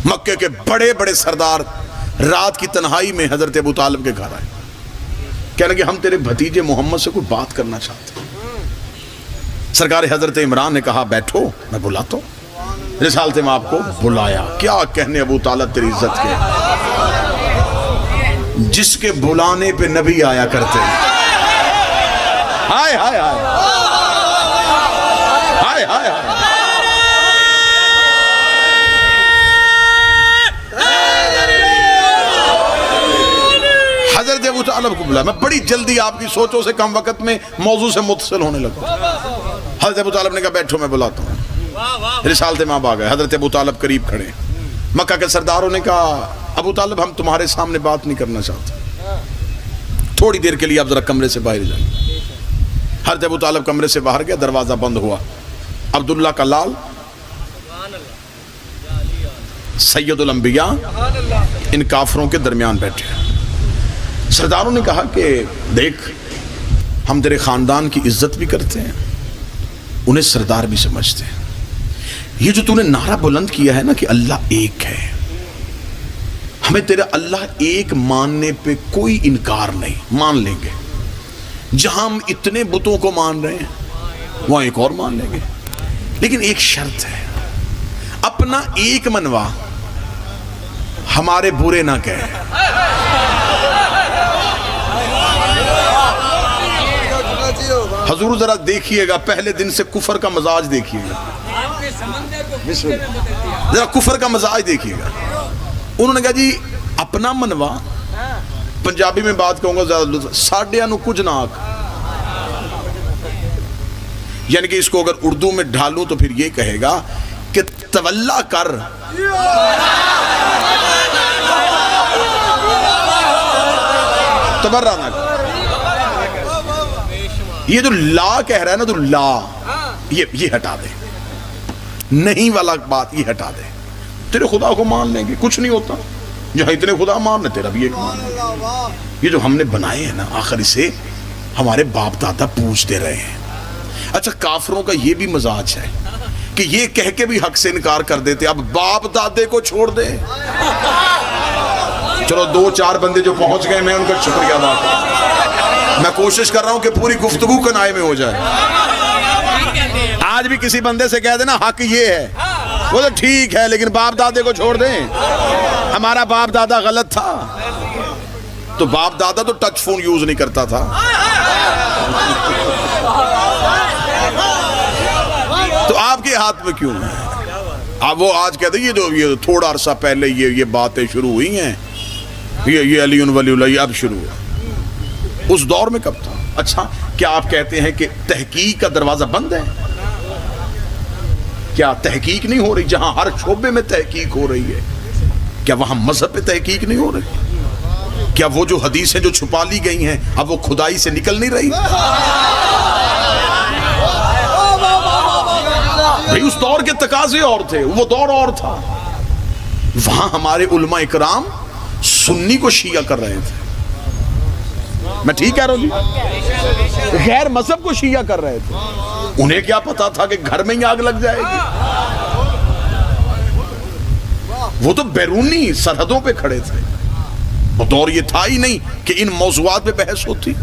مکے کے بڑے بڑے سردار رات کی تنہائی میں حضرت ابو طالب کے گھر آئے، کہنے کہ ہم تیرے بھتیجے محمد سے کوئی بات کرنا چاہتے ہیں۔ سرکار حضرت عمران نے کہا بیٹھو میں بلاتا ہوں۔ رسالت میں آپ کو بلایا، کیا کہنے ابو طالب تیری عزت کے، جس کے بلانے پہ نبی آیا کرتے ہیں۔ ہائے ہائے ہائے ہائے ہائے ہائے، حضرت ابو طالب کو بلایا۔ میں بڑی جلدی آپ کی سوچوں سے کم وقت میں موضوع سے متصل ہونے لگا۔ حضرت ابو طالب نے کہا بیٹھو میں بلاتا ہوں۔ رسالت امام آ گئے، حضرت ابو طالب قریب کھڑے۔ مکہ کے سرداروں نے کہا ابو طالب ہم تمہارے سامنے بات نہیں کرنا چاہتے، تھوڑی دیر کے لیے آپ ذرا کمرے سے باہر جائیں۔ حضرت ابو طالب کمرے سے باہر گیا، دروازہ بند ہوا۔ عبداللہ کا لال سید الانبیاء ان کافروں کے درمیان بیٹھے۔ سرداروں نے کہا کہ دیکھ ہم تیرے خاندان کی عزت بھی کرتے ہیں، انہیں سردار بھی سمجھتے ہیں، یہ جو تو نے نعرہ بلند کیا ہے نا کہ اللہ ایک ہے، ہمیں تیرا اللہ ایک ماننے پہ کوئی انکار نہیں، مان لیں گے۔ جہاں ہم اتنے بتوں کو مان رہے ہیں وہاں ایک اور مان لیں گے، لیکن ایک شرط ہے، اپنا ایک منوا ہمارے برے نہ کہے۔ حضور ذرا دیکھیے گا، پہلے دن سے کفر کا مزاج دیکھیے گا، ذرا کفر کا مزاج دیکھیے گا۔ انہوں نے کہا جی اپنا منوا، پنجابی میں بات کہوں گا زیادہ، ساڑھے انو کچھ نہ آکھ، یعنی کہ اس کو اگر اردو میں ڈھالوں تو پھر یہ کہے گا کہ تولا کر، تبرہ نہ کر۔ یہ جو لا کہہ رہا ہے نا، تو لا یہ ہٹا دے، نہیں والا بات یہ ہٹا دے، تیرے خدا کو مان لیں گے، کچھ نہیں ہوتا، جہاں اتنے خدا ماننے تیرا بھی ایک مان لیں۔ یہ جو ہم نے بنائے ہیں نا آخر اسے ہمارے باپ دادا پوچھتے رہے ہیں۔ اچھا کافروں کا یہ بھی مزاج ہے کہ یہ کہہ کے بھی حق سے انکار کر دیتے، اب باپ دادے کو چھوڑ دے۔ چلو دو چار بندے جو پہنچ گئے میں ان کا شکریہ ادا کروں، میں کوشش کر رہا ہوں کہ پوری گفتگو کنائے میں ہو جائے۔ آج بھی کسی بندے سے کہہ دینا حق یہ ہے، وہ تو ٹھیک ہے لیکن باپ دادے کو چھوڑ دیں، ہمارا باپ دادا غلط تھا، تو باپ دادا تو ٹچ فون یوز نہیں کرتا تھا، تو آپ کے ہاتھ میں کیوں ہے؟ اب وہ آج کہتے ہیں یہ تھوڑا عرصہ پہلے یہ باتیں شروع ہوئی ہیں، یہ علی ولی اللہ اب شروع ہے، اس دور میں کب تھا؟ اچھا کیا آپ کہتے ہیں کہ تحقیق کا دروازہ بند ہے؟ کیا تحقیق نہیں ہو رہی؟ جہاں ہر شعبے میں تحقیق ہو رہی ہے، کیا وہاں مذہب پہ تحقیق نہیں ہو رہی؟ کیا وہ جو حدیثیں جو چھپا لی گئی ہیں اب وہ خدائی سے نکل نہیں رہی؟ بھئی اس دور کے تقاضے اور تھے، وہ دور اور تھا، وہاں ہمارے علماء اکرام سنی کو شیعہ کر رہے تھے، میں ٹھیک کہہ رہا ہوں جی؟ غیر مذہب کو شیعہ کر رہے تھے، انہیں کیا پتا تھا کہ گھر میں ہی آگ لگ جائے گی؟ وہ تو بیرونی سرحدوں پہ کھڑے تھے، وہ دور یہ تھا ہی نہیں کہ ان موضوعات پہ بحث ہوتی۔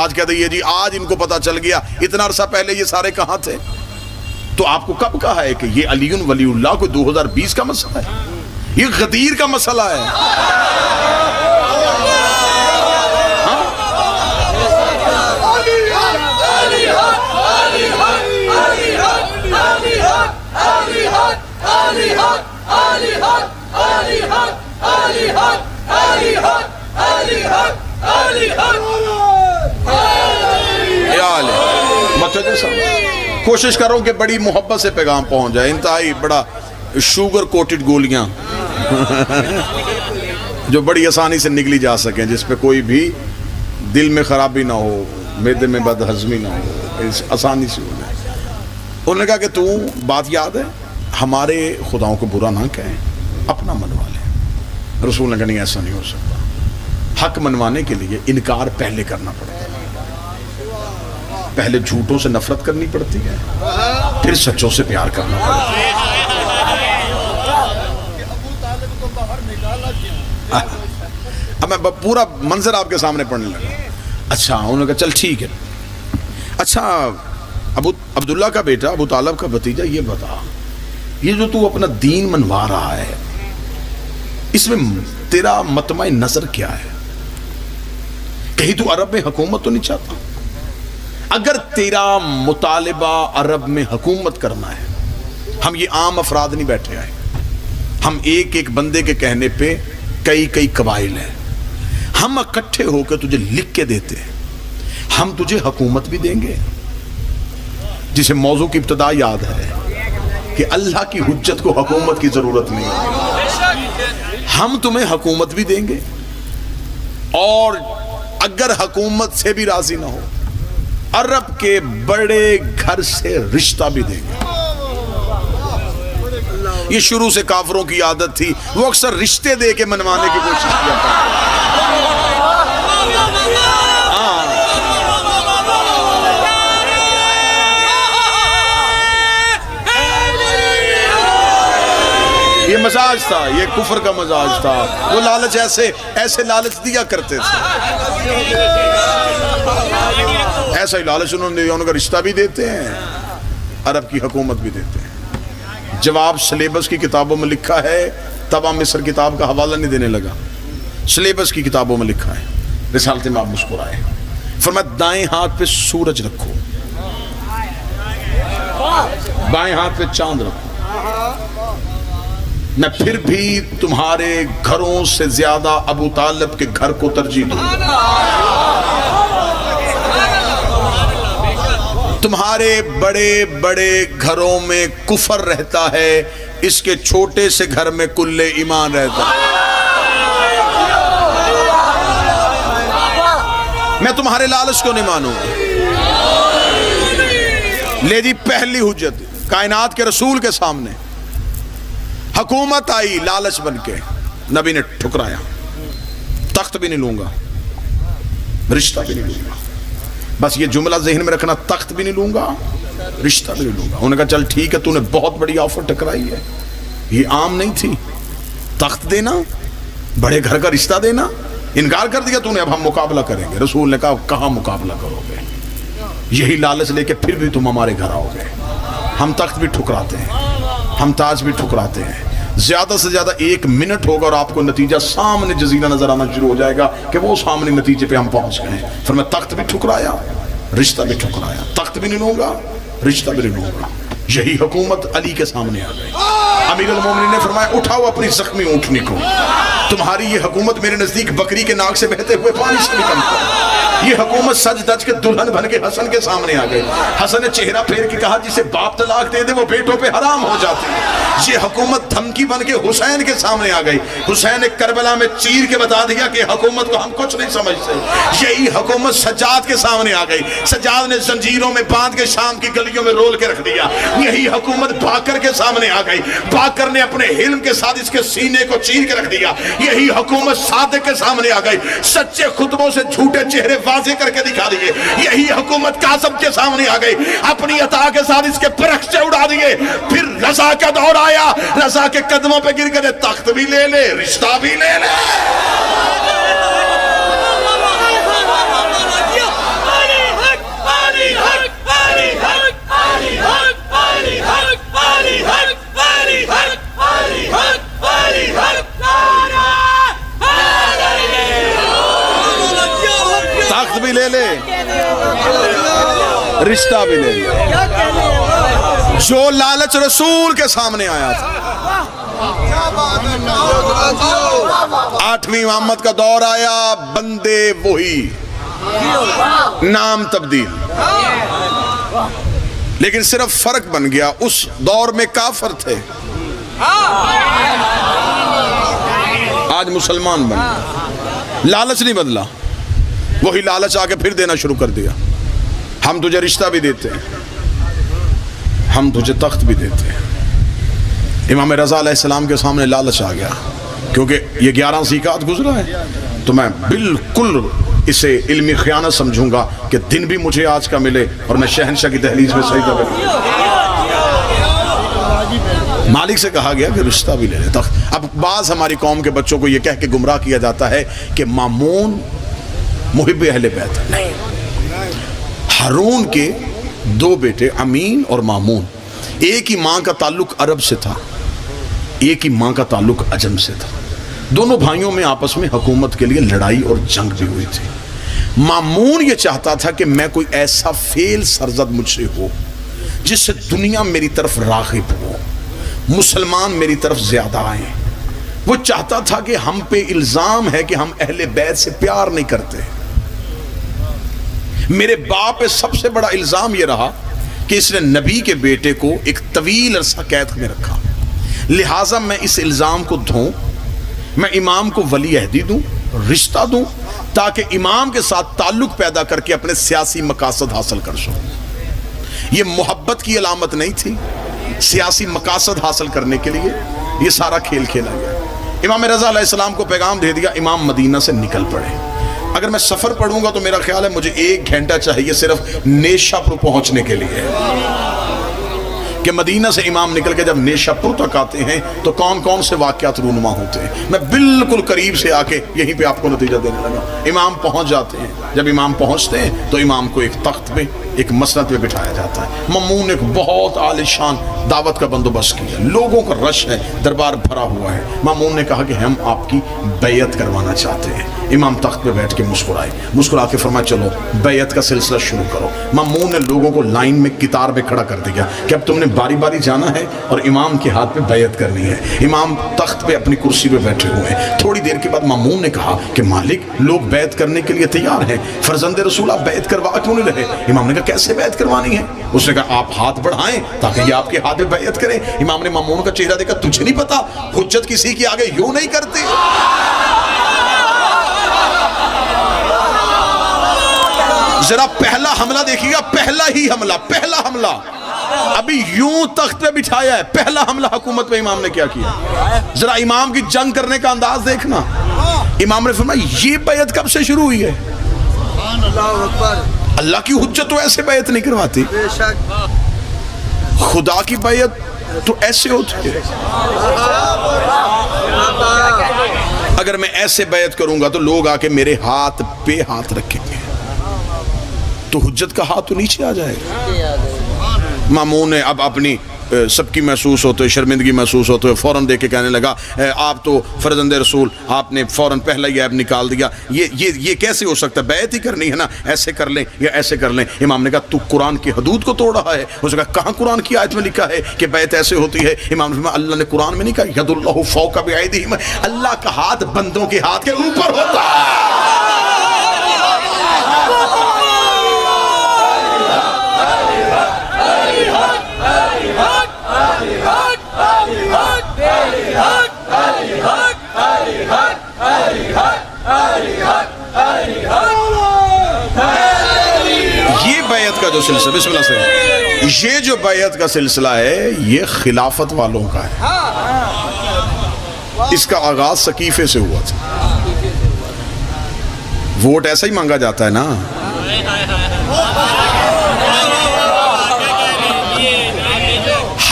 آج کہتے ہیں جی آج ان کو پتا چل گیا، اتنا عرصہ پہلے یہ سارے کہاں تھے؟ تو آپ کو کب کہا ہے کہ یہ علی ولی اللہ کو 2020 کا مسئلہ ہے؟ یہ غدیر کا مسئلہ ہے۔ کوشش کرو کہ بڑی محبت سے پیغام پہنچ جائے، انتہائی بڑا شوگر کوٹڈ گولیاں جو بڑی آسانی سے نگلی جا سکیں، جس پہ کوئی بھی دل میں خرابی نہ ہو، معدے میں بد ہضمی نہ ہو، آسانی سے ہو جائے۔ انہوں نے کہا کہ تو بات یاد ہے، ہمارے خداؤں کو برا نہ کہیں، اپنا منوا لیں۔ رسول نے کہا نہیں ایسا نہیں ہو سکتا، حق منوانے کے لیے انکار پہلے کرنا پڑتا ہے، پہلے جھوٹوں سے نفرت کرنی پڑتی ہے، پھر سچوں سے پیار کرنا پڑتا ہے۔ اب میں پورا منظر آپ کے سامنے پڑھنے لگا. اچھا انہوں نے کہا چل ٹھیک ہے. اچھا عبداللہ کا بیٹا ابو طالب کا بھتیجا یہ بتا, یہ جو تو اپنا دین منوا رہا ہے اس میں تیرا مطمع نظر کیا ہے؟ کہیں تو عرب میں حکومت تو نہیں چاہتا؟ اگر تیرا مطالبہ عرب میں حکومت کرنا ہے, ہم یہ عام افراد نہیں بیٹھے آئے, ہم ایک ایک بندے کے کہنے پہ کئی قبائل ہیں, ہم اکٹھے ہو کے تجھے لکھ کے دیتے ہیں, ہم تجھے حکومت بھی دیں گے. جسے موضوع کی ابتدا یاد ہے کہ اللہ کی حجت کو حکومت کی ضرورت نہیں, ہم تمہیں حکومت بھی دیں گے, اور اگر حکومت سے بھی راضی نہ ہو عرب کے بڑے گھر سے رشتہ بھی دیں گے. یہ شروع سے کافروں کی عادت تھی, وہ اکثر رشتے دے کے منوانے کی کوشش کیا کرتے. یہ مزاج تھا, یہ کفر کا مزاج تھا. وہ لالچ ایسے لالچ دیا کرتے تھے, ایسا ہی لالچ انہوں نے دیا. ان کا رشتہ بھی دیتے ہیں, عرب کی حکومت بھی دیتے ہیں. جواب سلیبس کی کتابوں میں لکھا ہے, تب ہم مصر کتاب کا حوالہ نہیں دینے لگا, سلیبس کی کتابوں میں لکھا ہے. رسالت میں آپ مسکرائے, فرمایا دائیں ہاتھ پہ سورج رکھو, بائیں ہاتھ پہ چاند رکھو, میں پھر بھی تمہارے گھروں سے زیادہ ابو طالب کے گھر کو ترجیح دوں گا. تمہارے بڑے بڑے گھروں میں کفر رہتا ہے, اس کے چھوٹے سے گھر میں کل ایمان رہتا ہے. میں تمہارے لالچ کو نہیں مانوں. لے جی پہلی حجت کائنات کے رسول کے سامنے, حکومت آئی لالچ بن کے, نبی نے ٹھکرایا. تخت بھی نہیں لوں گا, رشتہ بھی نہیں لوں گا. بس یہ جملہ ذہن میں رکھنا, تخت بھی نہیں لوں گا, رشتہ بھی نہیں لوں گا. انہوں نے کہا چل ٹھیک ہے, تو نے بہت بڑی آفر ٹکرائی ہے, یہ عام نہیں تھی. تخت دینا, بڑے گھر کا رشتہ دینا, انکار کر دیا تو نے. اب ہم مقابلہ کریں گے. رسول نے کہا کہاں مقابلہ کرو گے, یہی لالچ لے کے پھر بھی تم ہمارے گھر آؤ گے. ہم تخت بھی ٹھکراتے ہیں, ہم تاج بھی ٹھکراتے ہیں. زیادہ سے زیادہ 1 منٹ ہوگا اور آپ کو نتیجہ سامنے جزیرہ نظر آنا شروع ہو جائے گا کہ وہ سامنے نتیجے پہ ہم پہنچ گئے ہیں. پھر میں تخت بھی ٹھکرایا, رشتہ بھی ٹھکرایا. تخت بھی نہیں لوں گا, رشتہ بھی نہیں لوں گا. یہی حکومت علی کے سامنے آ گئی. امیر المومنین نے فرمایا اٹھاؤ اپنی زخمی اونٹنی کو, تمہاری یہ حکومت میرے نزدیک بکری کے ناک سے بہتے ہوئے پانی سے بھی کم ہے. یہ حکومت سج دج کے دلہن بن کے حسن کے سامنے آ گئی. حسن نے چہرہ پھیر کے کہا جسے باپ طلاق دے دے وہ بیٹوں پہ حرام ہو جاتی ہے. یہ حکومت دھمکی بن کے حسین کے سامنے آ گئی. حسین نے کربلا میں چیر کے بتا دیا کہ حکومت کو ہم کچھ نہیں سمجھتے. یہی حکومت سجاد کے سامنے آ گئی. سجاد نے زنجیروں میں باندھ کے شام کی گلیوں میں رول کے رکھ دیا. یہی حکومت باقر کے سامنے آ گئی. باقر نے اپنے حلم کے ساتھ اس کے سینے کو چیر کے رکھ دیا. یہی حکومت صادق کے سامنے آ گئی. سچے خطبوں سے جھوٹے چہرے واضح کر کے دکھا دیے. یہی حکومت قاسم کے سامنے آ گئی. اپنی عطا کے ساتھ اس کے پرخچے اڑا دیے. پھر رضا کا دور آیا, رضا کے قدموں پہ گر کے تخت بھی لے لے, رشتہ بھی لے لے. تخت بھی لے لے, رشتہ بھی لے لے. جو لالچ رسول کے سامنے آیا تھا. 8ویں امامت کا دور آیا, بندے وہی, نام تبدیل, لیکن صرف فرق بن گیا. اس دور میں کافر تھے, آج مسلمان بن گئے. لالچ نہیں بدلا, وہی لالچ آ کے پھر دینا شروع کر دیا. ہم تجھے رشتہ بھی دیتے ہیں, ہم تجھے تخت بھی دیتے ہیں. امام رضا علیہ السلام کے سامنے لالچ آ گیا, کیونکہ یہ 11 زکات گزرا ہے, تو میں بالکل اسے علمی خیانت سمجھوں گا کہ دن بھی مجھے آج کا ملے اور میں شہنشاہ کی دہلیز میں سجدہ کروں. مالک سے کہا گیا کہ رشتہ بھی لے لیتا. اب بعض ہماری قوم کے بچوں کو یہ کہہ کے گمراہ کیا جاتا ہے کہ مامون محب اہل بیت. نہیں، ہارون کے دو بیٹے امین اور مامون، ایک ہی ماں کا تعلق عرب سے تھا، ایک ہی ماں کا تعلق عجم سے تھا. دونوں بھائیوں میں آپس میں حکومت کے لیے لڑائی اور جنگ بھی ہوئی تھی. مامون یہ چاہتا تھا کہ میں کوئی ایسا فعل سرزد مجھ سے ہو جس سے دنیا میری طرف راغب ہو، مسلمان میری طرف زیادہ آئیں. وہ چاہتا تھا کہ ہم پہ الزام ہے کہ ہم اہل بیت سے پیار نہیں کرتے. میرے باپ پہ سب سے بڑا الزام یہ رہا کہ اس نے نبی کے بیٹے کو ایک طویل عرصہ قید میں رکھا، لہٰذا میں اس الزام کو دھوں، میں امام کو ولی عہدی دوں، رشتہ دوں، تاکہ امام کے ساتھ تعلق پیدا کر کے اپنے سیاسی مقاصد حاصل کر سکوں. یہ محبت کی علامت نہیں تھی، سیاسی مقاصد حاصل کرنے کے لیے یہ سارا کھیل کھیلا گیا. امام رضا علیہ السلام کو پیغام دے دیا امام مدینہ سے نکل پڑے. اگر میں سفر پڑھوں گا تو میرا خیال ہے مجھے 1 گھنٹہ چاہیے صرف نیشا پور پہنچنے کے لیے، کہ مدینہ سے امام نکل کے جب نیشا پور تک آتے ہیں تو کون کون سے واقعات رونما ہوتے ہیں. میں بالکل قریب سے آ کے یہیں پہ آپ کو نتیجہ دینے لگا. امام پہنچ جاتے ہیں. جب امام پہنچتے ہیں تو امام کو ایک تخت پہ، ایک مسند پہ بٹھایا جاتا ہے. مامون نے ایک بہت عالی شان دعوت کا بندوبست کیا، لوگوں کا رش ہے، دربار بھرا ہوا ہے. مامون نے کہا کہ ہم آپ کی بیعت کروانا چاہتے ہیں. امام تخت پہ بیٹھ کے مسکرائے، مسکرا کے فرمایا چلو بیعت کا سلسلہ شروع کرو. مامون نے لوگوں کو لائن میں قطار میں کھڑا کر دیا کہ اب تم نے باری باری جانا ہے اور امام کے ہاتھ پہ بیعت کرنی ہے. امام تخت پہ اپنی کرسی پہ بیٹھے ہوئے ہیں. تھوڑی دیر کے بعد مامون نے کہا کہ مالک لوگ بیعت کرنے کے لیے تیار ہیں، فرزند رسول آپ بیعت کروا کیوں نہیں رہے؟ امام نے کہا کیسے بیعت کروانی ہے؟ اس نے کہا آپ ہاتھ بڑھائیں تاکہ یہ آپ کے ہاتھ پہ بیعت کریں. امام نے مامون کا چہرہ دیکھا، تجھے نہیں پتا حجت کسی کی آگے یوں نہیں کرتی. ذرا پہلا حملہ دیکھیے گا، پہلا ہی حملہ، پہلا حملہ ابھی یوں تخت پہ بٹھایا ہے، پہلا حملہ حکومت پہ امام نے کیا کیا. ذرا امام کی جنگ کرنے کا انداز دیکھنا. امام نے فرمایا یہ بیعت کب سے شروع ہوئی ہے؟ اللہ کی حجت تو ایسے بیعت نہیں کرواتی، خدا کی بیعت تو ایسے ہوتی ہے. اگر میں ایسے بیعت کروں گا تو لوگ آ کے میرے ہاتھ پہ ہاتھ رکھیں گے تو حجت کا ہاتھ تو نیچے آ جائے گا. مامون نے اب اپنی سب کی محسوس ہوتے ہوئے، شرمندگی محسوس ہوتے ہوئے فوراً دیکھ کے کہنے لگا آپ تو فرزند رسول، آپ نے فوراً پہلا ہی ایب نکال دیا. یہ کیسے ہو سکتا ہے؟ بیعت ہی کرنی ہے نا، ایسے کر لیں یا ایسے کر لیں. امام نے کہا تو قرآن کی حدود کو توڑ رہا ہے. اس نے کہا کہاں قرآن کی آیت میں لکھا ہے کہ بیعت ایسے ہوتی ہے؟ امام نے فرمایا اللہ نے قرآن میں نہیں کہا ید اللہ فوق بایدیہم، اللہ کا ہاتھ بندوں کے ہاتھ کے اوپر ہوتا ہے. یہ بیعت کا جو سلسلہ، بسم اللہ سے، یہ جو بیعت کا سلسلہ ہے یہ خلافت والوں کا ہے. اس کا آغاز سقیفے سے ہوا تھا. ووٹ ایسا ہی مانگا جاتا ہے نا،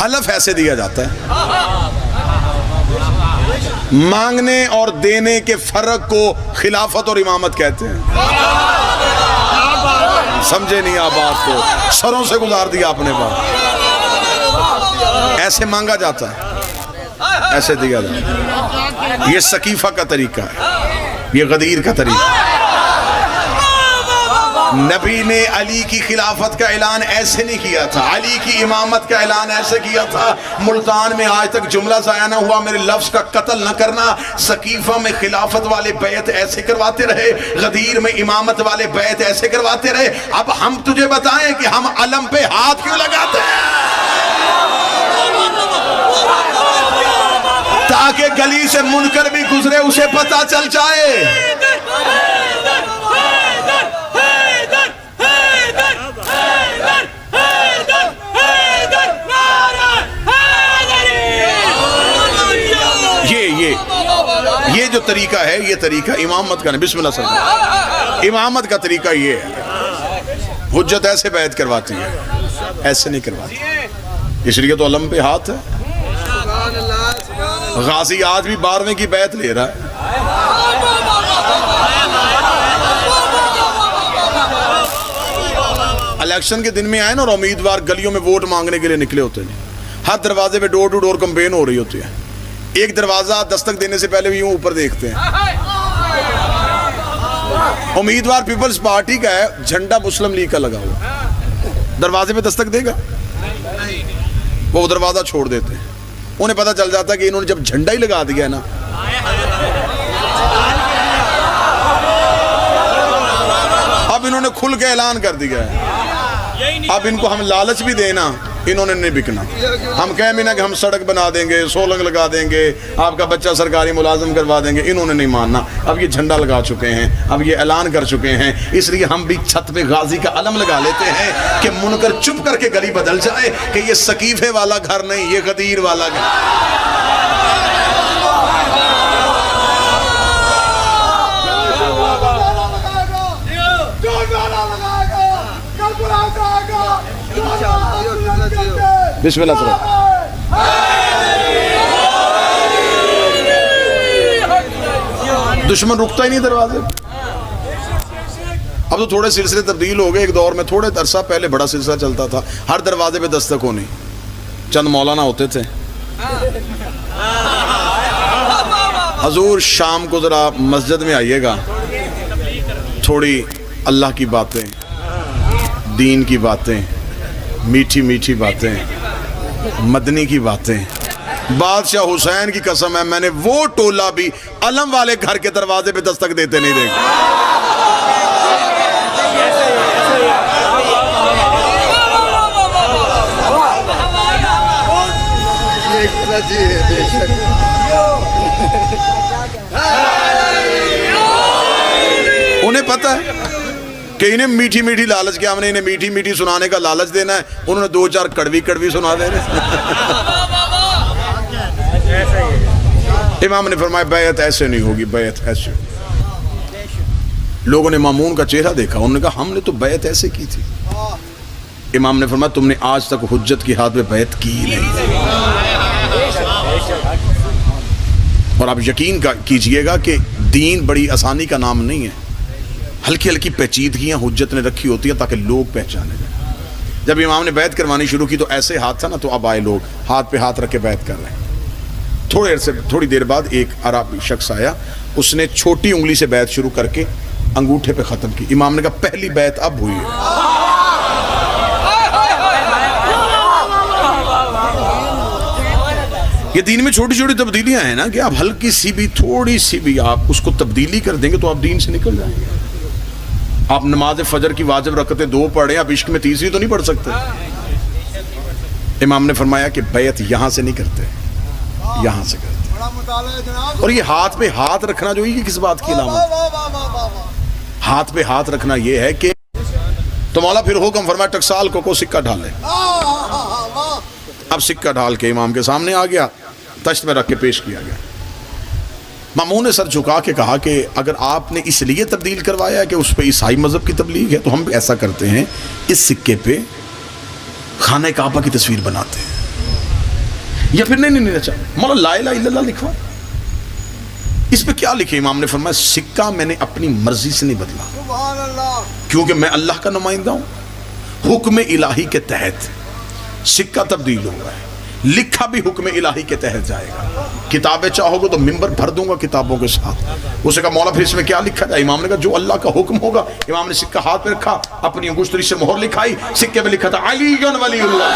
حلف ایسے دیا جاتا ہے. مانگنے اور دینے کے فرق کو خلافت اور امامت کہتے ہیں. سمجھے نہیں آپ بات کو، سروں سے گزار دیا آپ نے بات. ایسے مانگا جاتا ہے، ایسے دیا جاتا ہے. یہ سقیفہ کا طریقہ ہے، یہ غدیر کا طریقہ ہے. نبی نے علی کی خلافت کا اعلان ایسے نہیں کیا تھا، علی کی امامت کا اعلان ایسے کیا تھا. ملتان میں آج تک جملہ ضائع نہ ہوا میرے لفظ کا قتل نہ کرنا. سقیفہ میں خلافت والے بیعت ایسے کرواتے رہے، غدیر میں امامت والے بیعت ایسے کرواتے رہے. اب ہم تجھے بتائیں کہ ہم علم پہ ہاتھ کیوں لگاتے ہیں؟ تاکہ گلی سے منکر بھی گزرے اسے پتہ چل جائے. یہ جو طریقہ ہے یہ طریقہ امامت کا نہیں. بسم اللہ صلی اللہ، امامت کا طریقہ یہ ہے. حجت ایسے بیعت کرواتی ہے، ایسے نہیں کرواتی. اس لیے تو علم پہ ہاتھ ہے. غازی آج بھی 12ویں کی بیعت لے رہا ہے. الیکشن کے دن میں آئے نا اور امیدوار گلیوں میں ووٹ مانگنے کے لیے نکلے ہوتے ہیں. ہر دروازے پہ ڈور ٹو ڈور کمپین ہو رہی ہوتی ہے. ایک دروازہ دستک دینے سے پہلے بھی یوں اوپر دیکھتے ہیں. امیدوار پیپلز پارٹی کا ہے, جھنڈا مسلم لیگ کا لگا ہوا, دروازے پہ دستک دے گا؟ وہ دروازہ چھوڑ دیتے ہیں. انہیں پتہ چل جاتا ہے کہ انہوں نے جب جھنڈا ہی لگا دیا ہے نا, اب انہوں نے کھل کے اعلان کر دیا ہے, اب ان کو ہم لالچ بھی دینا, انہوں نے نہیں بکنا. ہم کہیں بھی نا کہ ہم سڑک بنا دیں گے, سولنگ لگا دیں گے, آپ کا بچہ سرکاری ملازم کروا دیں گے, انہوں نے نہیں ماننا. اب یہ جھنڈا لگا چکے ہیں, اب یہ اعلان کر چکے ہیں, اس لیے ہم بھی چھت پہ غازی کا علم لگا لیتے ہیں کہ منکر چپ کر کے گلی بدل جائے کہ یہ سقیفے والا گھر نہیں, یہ غدیر والا گھر. بسم اللہ کرو. دشمن رکتا ہی نہیں دروازے. اب تو تھوڑے سلسلے تبدیل ہو گئے. ایک دور میں تھوڑے عرصہ پہلے بڑا سلسلہ چلتا تھا, ہر دروازے پہ دستک ہونی. چند مولانا ہوتے تھے, حضور شام کو ذرا مسجد میں آئیے گا, تھوڑی اللہ کی باتیں, دین کی باتیں, میٹھی میٹھی باتیں, مدنی کی باتیں. بادشاہ حسین کی قسم ہے, میں نے وہ ٹولہ بھی علم والے گھر کے دروازے پہ دستک دیتے نہیں دیکھا. انہیں پتہ ہے کہ انہیں میٹھی میٹھی لالچ کیا, ہم نے انہیں میٹھی میٹھی سنانے کا لالچ دینا ہے, انہوں نے 2-4 کڑوی کڑوی سنا دے رہے. امام نے فرمایا بیعت ایسے نہیں ہوگی, بیعت ایسے. لوگوں نے مامون کا چہرہ دیکھا, انہوں نے کہا ہم نے تو بیعت ایسے کی تھی. امام نے فرمایا تم نے آج تک حجت کی ہاتھ میں بیعت کی نہیں. اور آپ یقین کیجئے گا کہ دین بڑی آسانی کا نام نہیں ہے. ہلکی ہلکی پیچیدگیاں حجت نے رکھی ہوتی ہیں تاکہ لوگ پہچانے جائیں. جب امام نے بیعت کروانی شروع کی تو ایسے ہاتھ تھا نا, تو اب آئے لوگ ہاتھ پہ ہاتھ رکھ کے بیعت کر رہے ہیں. تھوڑی دیر بعد ایک عربی شخص آیا, اس نے چھوٹی انگلی سے بیعت شروع کر کے انگوٹھے پہ ختم کی. امام نے کہا پہلی بیعت اب ہوئی ہے. یہ دین میں چھوٹی چھوٹی تبدیلیاں ہیں نا, کہ آپ ہلکی سی بھی, تھوڑی سی بھی آپ اس کو تبدیلی کر دیں گے تو آپ دین سے نکل جائیں گے. آپ نماز فجر کی واجب رکعتیں 2 پڑھیں, آپ عشق میں تیسری تو نہیں پڑھ سکتے. امام نے فرمایا کہ بیعت یہاں سے نہیں کرتے, یہاں سے کرتے. اور یہ ہاتھ پہ ہاتھ رکھنا جو یہ کس بات کی علامت؟ ہاتھ پہ ہاتھ رکھنا یہ ہے کہ تو مولا پھر حکم فرمایا ٹکسال کو سکہ ڈالے. اب سکہ ڈال کے امام کے سامنے آ گیا, تشت میں رکھ کے پیش کیا گیا. مامون نے سر جھکا کے کہا کہ اگر آپ نے اس لیے تبدیل کروایا ہے کہ اس پہ عیسائی مذہب کی تبلیغ ہے, تو ہم بھی ایسا کرتے ہیں, اس سکے پہ خانہ کعبہ کی تصویر بناتے ہیں. یا پھر نہیں اچھا مولا لا الہ الا اللہ لکھوا, اس پہ کیا لکھے؟ امام نے فرمایا سکہ میں نے اپنی مرضی سے نہیں بدلا, کیونکہ میں اللہ کا نمائندہ ہوں. حکم الہی کے تحت سکہ تبدیل ہوا ہے, لکھا بھی حکم الہی کے تحت جائے گا. کتابیں چاہو گے تو ممبر بھر دوں گا کتابوں کے ساتھ. اسے کہا مولا پھر اس میں کیا لکھا جائے؟ امام نے کہا جو اللہ کا حکم ہوگا. امام نے سکہ ہاتھ پہ رکھا, اپنی انگشتری سے مہر لکھائی, سکے پہ لکھا تھا علی ولی اللہ.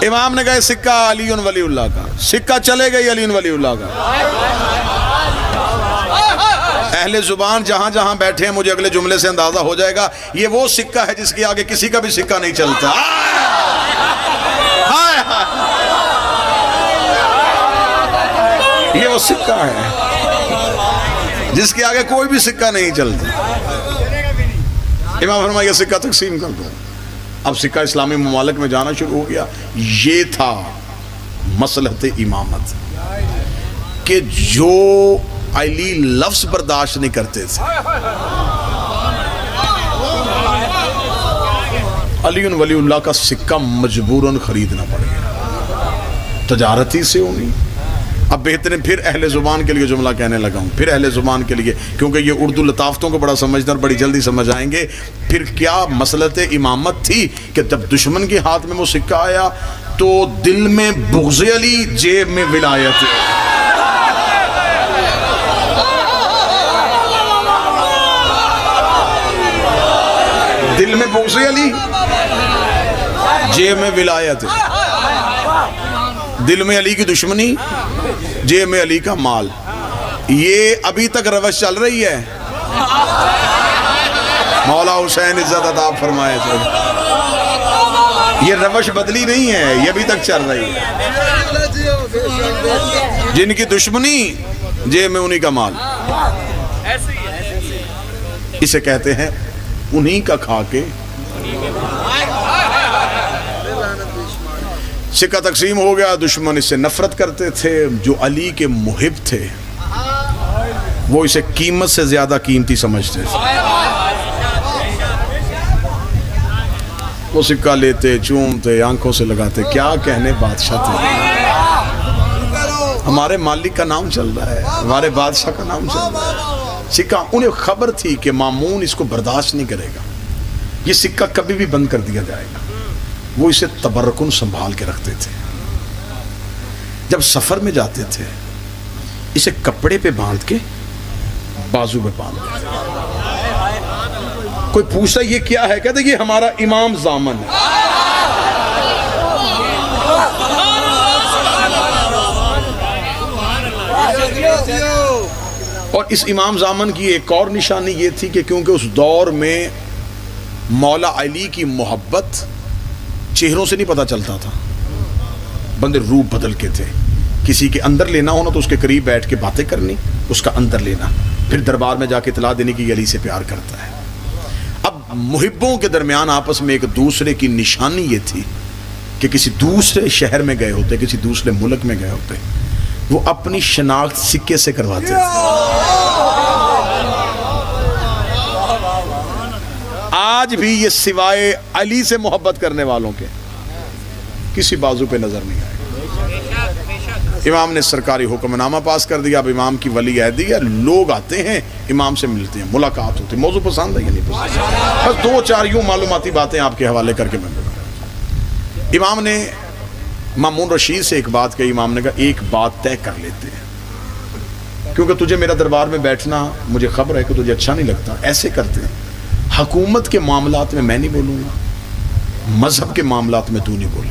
امام نے کہا سکہ علی ولی اللہ کا, سکہ چلے گئی علی ولی اللہ کا. اہل زبان جہاں جہاں بیٹھے ہیں, مجھے اگلے جملے سے اندازہ ہو جائے گا یہ وہ سکہ ہے جس کے آگے کسی کا بھی سکہ نہیں چلتا. یہ وہ سکہ ہے. جس کے آگے کوئی بھی سکہ نہیں چلتا۔ امام فرمایا یہ سکہ تقسیم کر دو۔ اب سکہ اسلامی ممالک میں جانا شروع ہو گیا۔ یہ تھا مصلحت امامت کہ جو علی لفظ برداشت نہیں کرتے تھے، علی ولی اللہ کا سکہ مجبوراً خریدنا پڑ گیا، تجارتی سے ہونی۔ اب بہترین پھر اہل زبان کے لیے جملہ کہنے لگا ہوں، پھر اہل زبان کے لیے، کیونکہ یہ اردو لطافتوں کو بڑا سمجھتے ہیں اور بڑی جلدی سمجھ آئیں گے۔ پھر کیا مصلحت امامت تھی کہ جب دشمن کے ہاتھ میں وہ سکہ آیا تو دل میں بغض علی، جیب میں ولایت۔ دل میں بغض علی، جیب میں ولایت۔ دل میں علی کی دشمنی، جیب میں علی کا مال۔ یہ ابھی تک روش چل رہی ہے۔ مولا حسین عزت عطا فرمائے تھے، یہ روش بدلی نہیں ہے، یہ ابھی تک چل رہی ہے۔ جن کی دشمنی، جیب میں انہی کا مال۔ اسے کہتے ہیں انہی کا کھا کے۔ سکہ تقسیم ہو گیا، دشمن اس سے نفرت کرتے تھے، جو علی کے محب تھے وہ اسے قیمت سے زیادہ قیمتی سمجھتے تھے۔ وہ سکہ لیتے، چومتے، آنکھوں سے لگاتے، کیا کہنے بادشاہ تھے۔ ہمارے مالک کا نام چل رہا ہے، ہمارے بادشاہ کا نام چل رہا ہے۔ سکہ، انہیں خبر تھی کہ مامون اس کو برداشت نہیں کرے گا، یہ سکہ کبھی بھی بند کر دیا جائے گا۔ وہ اسے تبرکن سنبھال کے رکھتے تھے۔ جب سفر میں جاتے تھے اسے کپڑے پہ باندھ کے بازو پہ باندھتے تھے۔ کوئی پوچھتا یہ کیا ہے، کہتے یہ ہمارا امام زامن ہے۔ اور اس امام زامن کی ایک اور نشانی یہ تھی کہ کیونکہ اس دور میں مولا علی کی محبت چہروں سے نہیں پتہ چلتا تھا، بندے روپ بدل کے تھے۔ کسی کے اندر لینا ہونا تو اس کے قریب بیٹھ کے باتیں کرنی، اس کا اندر لینا، پھر دربار میں جا کے اطلاع دینی کہ یہ علی سے پیار کرتا ہے۔ اب محبوں کے درمیان آپس میں ایک دوسرے کی نشانی یہ تھی کہ کسی دوسرے شہر میں گئے ہوتے، کسی دوسرے ملک میں گئے ہوتے، وہ اپنی شناخت سکے سے کرواتے تھے۔ آج بھی یہ سوائے علی سے محبت کرنے والوں کے کسی بازو پہ نظر نہیں آئے۔ امام نے سرکاری حکم نامہ پاس کر دیا، اب امام کی ولی عہدی ہے، لوگ آتے ہیں امام سے ملتے ہیں، ملاقات ہوتی ہے۔ موضوع پسند ہے یا نہیں پسند؟ بس دو چار یوں معلوماتی باتیں آپ کے حوالے کر کے میں بتا۔ امام نے مامون رشید سے ایک بات کہی، امام نے کہا ایک بات طے کر لیتے ہیں، کیونکہ تجھے میرا دربار میں بیٹھنا مجھے خبر ہے کہ تجھے اچھا نہیں لگتا، ایسے کرتے ہیں حکومت کے معاملات میں نہیں بولوں گا، مذہب کے معاملات میں تو نہیں بولے۔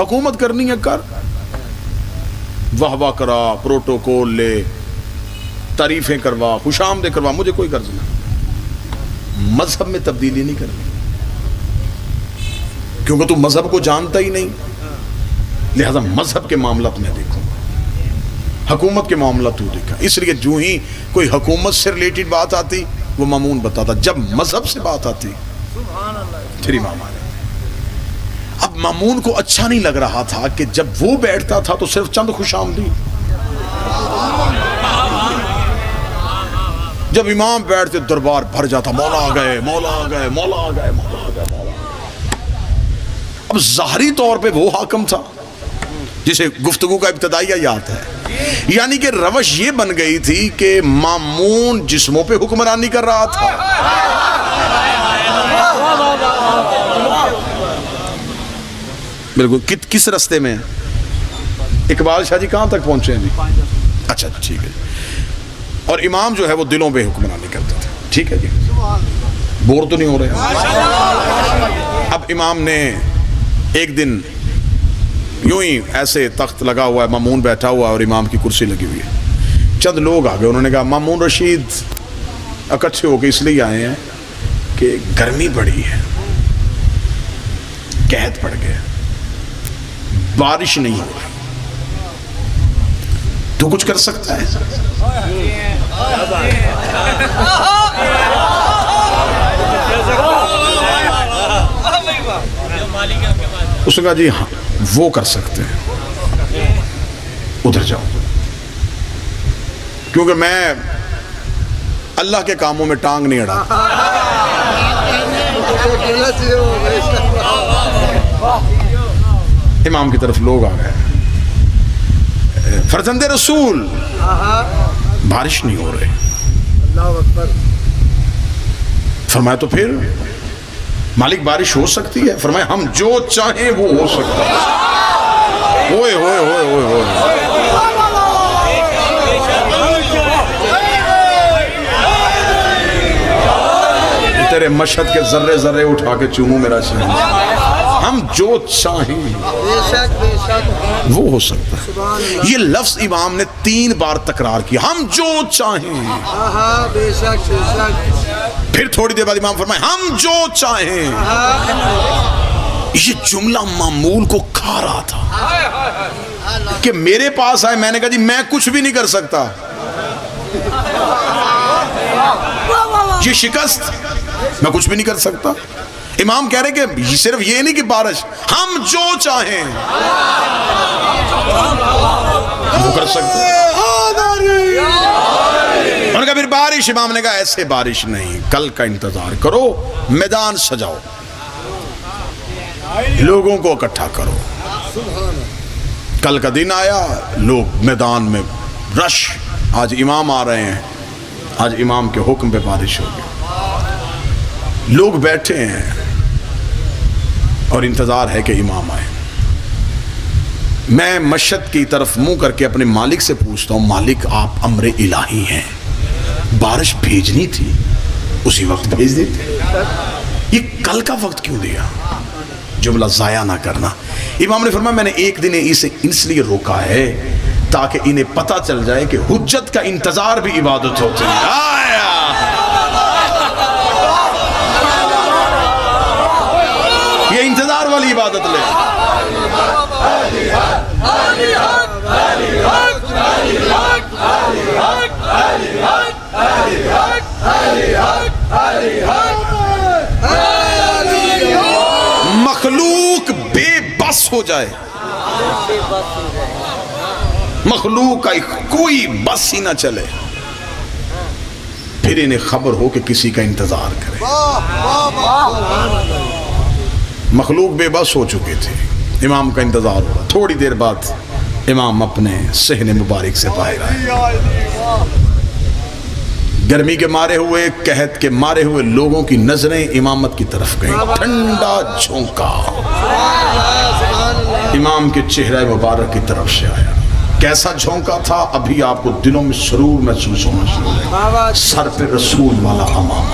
حکومت کرنی ہے کر، واہ واہ کرا، پروٹوکول لے، تعریفیں کروا، خوش آمدیں کروا، مجھے کوئی غرض نہیں۔ مذہب میں تبدیلی نہیں کرنی، کیونکہ تو مذہب کو جانتا ہی نہیں، لہذا مذہب کے معاملات میں دیکھوں، حکومت کے معاملات تو دیکھا۔ اس لیے جو ہی کوئی حکومت سے ریلیٹڈ بات آتی وہ مامون بتاتا، جب مذہب سے بات آتی پھر امام آنے۔ اب مامون کو اچھا نہیں لگ رہا تھا کہ جب وہ بیٹھتا تھا تو صرف چند خوش آمدید، جب امام بیٹھتے دربار بھر جاتا، مولا آ گئے، مولا آ گئے، مولا آ گئے، مولا آ گئے، مولا۔ اب ظاہری طور پہ وہ حاکم تھا جسے گفتگو کا ابتدائیہ یاد ہے، یعنی کہ روش یہ بن گئی تھی کہ مامون جسموں پہ حکمرانی کر رہا تھا۔ بالکل۔ کس رستے میں اقبال شاہ جی کہاں تک پہنچے ہیں جی؟ اچھا ٹھیک ہے۔ اور امام جو ہے وہ دلوں پہ حکمرانی کرتا تھا، ٹھیک ہے جی، بور تو نہیں ہو رہے؟ اب امام نے ایک دن یوں ہی ایسے تخت لگا ہوا ہے، مامون بیٹھا ہوا ہے اور امام کی کرسی لگی ہوئی ہے، چند لوگ آ گئے، انہوں نے کہا مامون رشید اکٹھے ہو کے اس لیے آئے ہیں کہ گرمی بڑی ہے، قحط پڑ گیا، بارش نہیں ہو رہی، تو کچھ کر سکتا ہے؟ اس نے کہا جی ہاں وہ کر سکتے ہیں، ادھر جاؤ، کیونکہ میں اللہ کے کاموں میں ٹانگ نہیں اڑاتا۔ امام کی طرف لوگ آ گئے، فرزند رسول بارش نہیں ہو رہی۔ فرمایا تو پھر مالک بارش ہو سکتی ہے؟ فرمایا ہم جو چاہیں وہ ہو سکتا ہے۔ ہوئے ہوئے ہوئے ہوئے ہوئے تیرے مشہد کے ذرے ذرے اٹھا کے چوموں میرا شہر، ہم جو چاہیں وہ ہو سکتا ہے۔ یہ لفظ امام نے 3 بار تکرار کیا، ہم جو چاہیں۔ پھر تھوڑی دیر بعد امام فرمائے ہم جو چاہیں۔ یہ جملہ معمول کو کھا رہا تھا کہ میرے پاس آئے، میں نے کہا جی میں کچھ بھی نہیں کر سکتا، یہ شکست میں کچھ بھی نہیں کر سکتا۔ امام کہہ رہے کہ صرف یہ نہیں کہ بارش، ہم جو چاہیں وہ کر سکتے ہیں۔ انہوں نے کہا پھر بارش، امام نے کہا ایسے بارش نہیں، کل کا انتظار کرو، میدان سجاؤ، لوگوں کو اکٹھا کرو۔ کل کا دن آیا، لوگ میدان میں رش، آج امام آ رہے ہیں، آج امام کے حکم پہ بارش ہوگی۔ لوگ بیٹھے ہیں اور انتظار ہے کہ امام آئے۔ میں مشہد کی طرف منہ کر کے اپنے مالک سے پوچھتا ہوں، مالک آپ امر الہی ہیں، بارش بھیجنی تھی اسی وقت بھیج دیتے، یہ کل کا وقت کیوں دیا؟ جملہ ضائع نہ کرنا۔ امام نے فرمایا میں نے ایک دن اسے اس لیے روکا ہے تاکہ انہیں پتہ چل جائے کہ حجت کا انتظار بھی عبادت ہوتی ہے۔ یہ انتظار والی عبادت لے۔ مخلوق بے بس ہو جائے، مخلوق کا کوئی بس ہی نہ چلے، پھر انہیں خبر ہو کہ کسی کا انتظار کرے۔ مخلوق بے بس ہو چکے تھے، امام کا انتظار ہو رہا۔ تھوڑی دیر بعد امام اپنے صحن مبارک سے باہر آئے، گرمی کے مارے ہوئے، قحط کے مارے ہوئے لوگوں کی نظریں امامت کی طرف گئیں۔ ٹھنڈا جھونکا امام کے چہرہ مبارک کی طرف سے آیا۔ کیسا جھونکا تھا؟ ابھی آپ کو دلوں میں سرور محسوس ہونا شروع ہے۔ سر پہ رسول والا امام،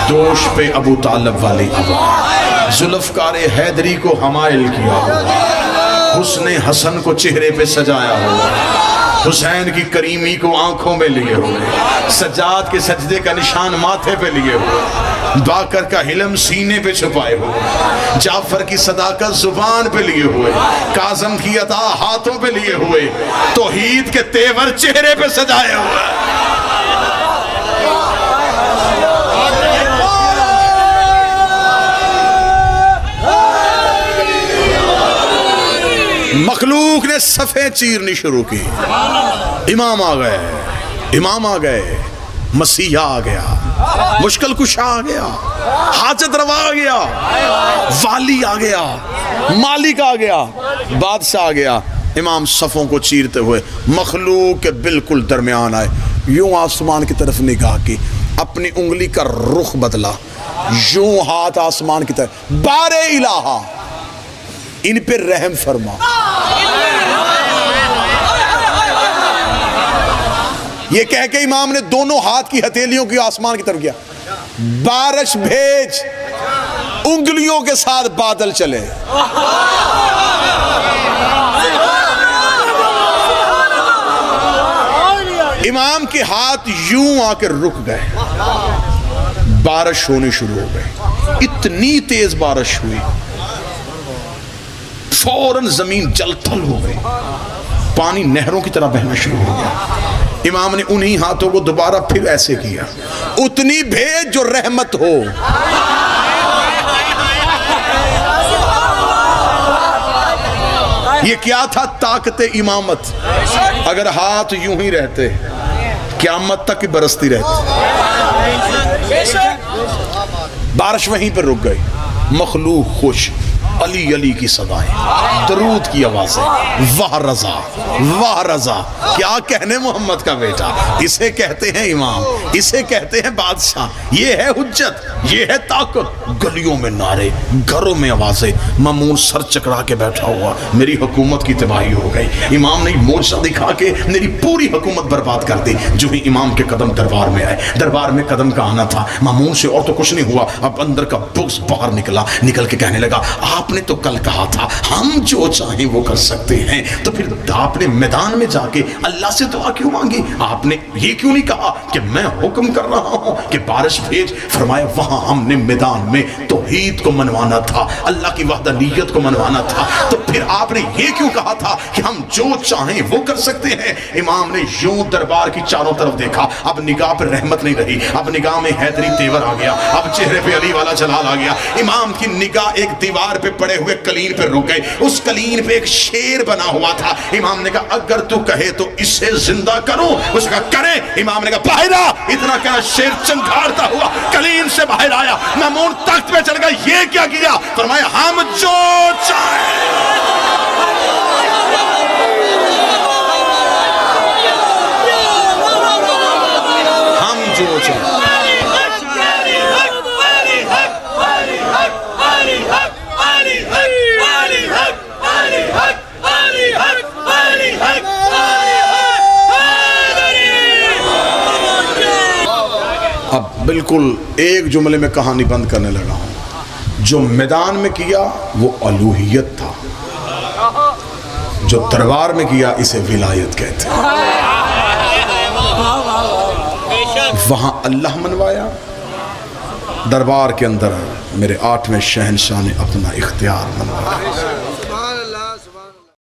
دوش پہ ابو طالب والی عوام، ذوالفقار حیدری کو حمائل کیا ہوا، حسن حسن کو چہرے پہ سجایا ہوا، حسین کی کریمی کو آنکھوں میں لیے ہوئے، سجاد کے سجدے کا نشان ماتھے پہ لیے ہوئے، باقر کا حلم سینے پہ چھپائے ہوئے، جعفر کی صداقت زبان پہ لیے ہوئے، کاظم کی عطا ہاتھوں پہ لیے ہوئے، توحید کے تیور چہرے پہ سجائے ہوئے۔ مخلوق نے صفیں چیرنی شروع کی۔ امام آ گئے، امام آ گئے، مسیح آ گیا، مشکل کشا آ گیا، حاجت روا آ گیا، والی آ گیا، مالک آ گیا، بادشاہ آ گیا۔ امام صفوں کو چیرتے ہوئے مخلوق کے بالکل درمیان آئے، یوں آسمان کی طرف نگاہ کی، اپنی انگلی کا رخ بدلا، یوں ہاتھ آسمان کی طرف، بار الہا ان پہ رحم فرما۔ یہ کہہ کے امام نے دونوں ہاتھ کی ہتھیلیوں کی آسمان کی طرف کیا، بارش بھیج، انگلیوں کے ساتھ بادل چلے۔ امام کے ہاتھ یوں آ کے رک گئے، بارش ہونی شروع ہو گئی، اتنی تیز بارش ہوئی، فوراً زمین جل تھل ہو گئی، پانی نہروں کی طرح بہنا شروع ہو گیا. امام نے انہی ہاتھوں کو دوبارہ پھر ایسے کیا, اتنی بھیج جو رحمت ہو. یہ کیا تھا؟ طاقت امامت. اگر ہاتھ یوں ہی رہتے قیامت تک برستی رہتی. بارش وہیں پر رک گئی. مخلوق خوش, علی علی کی صدائیں, درود کی آوازیں, واہ رضا واہ رضا. کیا کہنے محمد کا بیٹا. اسے کہتے ہیں امام, اسے کہتے ہیں بادشاہ. یہ ہے حجت, یہ ہے طاقت. گلیوں میں نعرے, گھروں میں آوازیں. مامون سر چکرا کے بیٹھا ہوا, میری حکومت کی تباہی ہو گئی. امام نے معجزہ دکھا کے میری پوری حکومت برباد کر دی. جو ہی امام کے قدم دربار میں آئے, دربار میں قدم کا آنا تھا, مامون سے اور تو کچھ نہیں ہوا. اب اندر کا بغض باہر نکلا, نکل کے کہنے لگا, آپ نے تو کل کہا تھا ہم جو چاہیں وہ کر سکتے ہیں, تو پھر آپ نے میدان میں جا کے اللہ سے دعا کیوں مانگی؟ آپ نے یہ کیوں نہیں کہا کہ میں حکم کر رہا ہوں کہ بارش بھیج؟ فرمایا وہاں ہم نے میدان میں توحید کو منوانا تھا, اللہ کی وحدانیت کو منوانا تھا. تو پھر آپ نے یہ کیوں کہا تھا کہ ہم جو چاہیں وہ کر سکتے ہیں؟ امام نے یوں دربار کی چاروں طرف دیکھا. اب نگاہ پر رحمت نہیں رہی, اب نگاہ میں حیدری تیور آ گیا, اب چہرے پہ علی والا جلال آ گیا. امام کی نگاہ ایک دیوار پہ پڑے ہوئے قلین پہ رک گئے. اس قلین پہ ایک شیر بنا ہوا تھا. امام نے کہا اگر تو کہے تو اسے زندہ کروں. اس نے کہا کریں. امام نے کہا باہر آ. اتنا کہنا شیر چنگھاڑتا ہوا قلین سے باہر آیا. مامون تخت پہ چڑھ گیا. یہ کیا کیا؟ فرمایا ہم جو چاہیں ہم جو چاہیں. اب بالکل ایک جملے میں کہانی بند کرنے لگا ہوں. جو میدان میں کیا وہ الوہیت تھا, جو دربار میں کیا اسے ولایت کہتے ہیں. وہاں اللہ منوایا, دربار کے اندر میرے 8ویں شہنشاہ نے اپنا اختیار منوایا.